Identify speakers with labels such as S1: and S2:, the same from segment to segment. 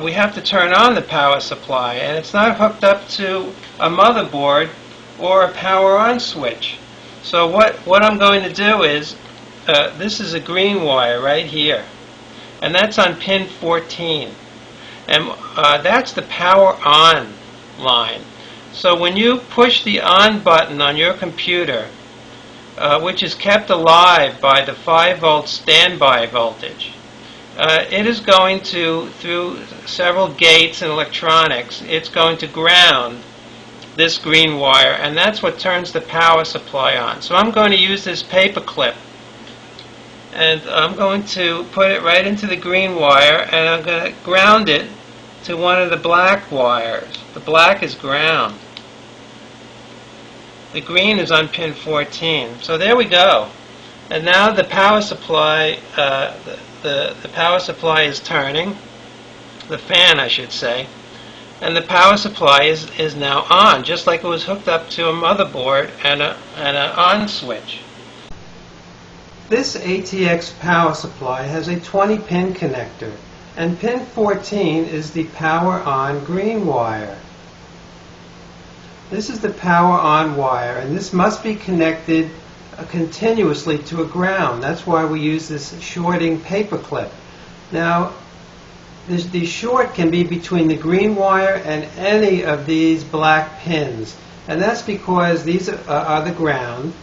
S1: we have to turn on the power supply, and it's not hooked up to a motherboard or a power on switch. So what I'm going to do is, this is a green wire right here, and that's on pin 14, and that's the power on line. So when you push the on button on your computer, which is kept alive by the 5-volt standby voltage, it is going to, through several gates and electronics, it's going to ground this green wire, and that's what turns the power supply on. So I'm going to use this paper clip, and I'm going to put it right into the green wire, and I'm going to ground it to one of the black wires. The black is ground. The green is on pin 14. So there we go. And now the power supply, the power supply is turning, the fan I should say, and the power supply is now on, just like it was hooked up to a motherboard and an on switch. This ATX power supply has a 20-pin connector, and pin 14 is the power on green wire. This is the power on wire, and this must be connected continuously to a ground. That's why we use this shorting paper clip. Now, the short can be between the green wire and any of these black pins, and that's because these are the ground,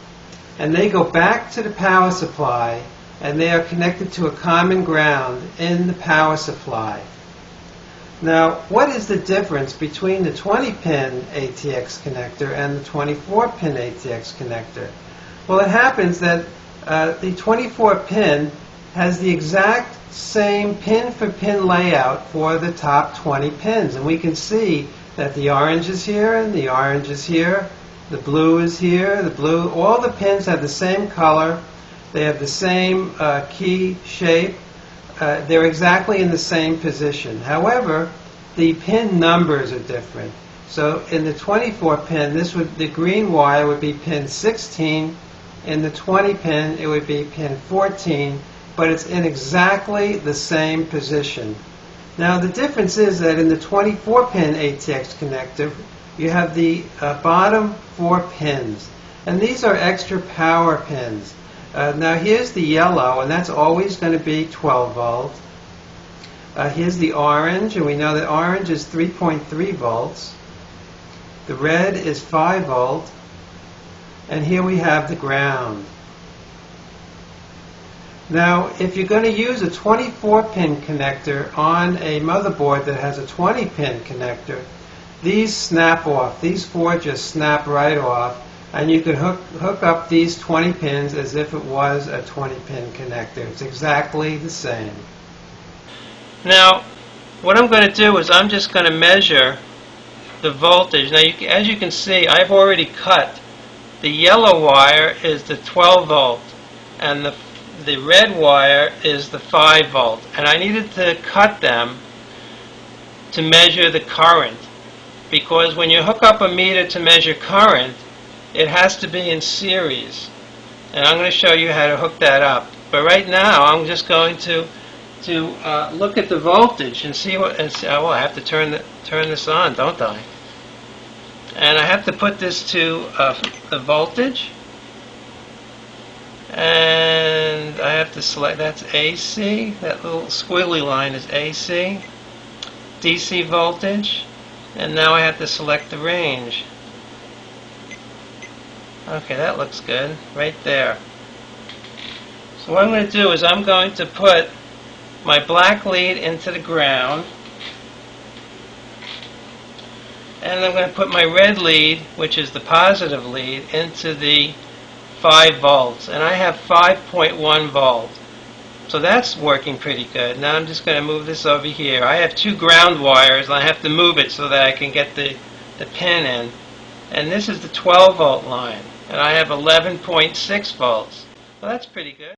S1: and they go back to the power supply, and they are connected to a common ground in the power supply. Now, what is the difference between the 20-pin ATX connector and the 24-pin ATX connector? Well, it happens that the 24-pin has the exact same pin-for-pin layout for the top 20 pins. And we can see that the orange is here, and the orange is here, the blue is here, the blue, all the pins have the same color, they have the same key shape, they're exactly in the same position. However, the pin numbers are different. So in the 24-pin, the green wire would be pin 16. In the 20-pin, it would be pin 14, but it's in exactly the same position. Now the difference is that in the 24-pin ATX connector, you have the bottom 4 pins, and these are extra power pins. Now here's the yellow, and that's always going to be 12 volt. Here's the orange, and we know that orange is 3.3 volts. The red is 5 volt. And here we have the ground. Now, if you're going to use a 24-pin connector on a motherboard that has a 20-pin connector, these snap off. These 4 just snap right off, and you can hook up these 20 pins as if it was a 20-pin connector. It's exactly the same. Now, what I'm going to do is I'm just going to measure the voltage. Now, as you can see, I've already cut. The yellow wire is the 12 volt, and the red wire is the 5 volt. And I needed to cut them to measure the current, because when you hook up a meter to measure current, it has to be in series. And I'm going to show you how to hook that up. But right now, I'm just going to look at the voltage and see what. And see, oh, I have to turn this on, don't I? And I have to put this to the voltage, and I have to select, that's AC, that little squiggly line is AC, DC voltage, and now I have to select the range. Okay, that looks good, right there. So what I'm going to do is I'm going to put my black lead into the ground, and I'm going to put my red lead, which is the positive lead, into the 5 volts. And I have 5.1 volt. So that's working pretty good. Now I'm just going to move this over here. I have 2 ground wires, and I have to move it so that I can get the pin in. And this is the 12 volt line. And I have 11.6 volts. Well, that's pretty good.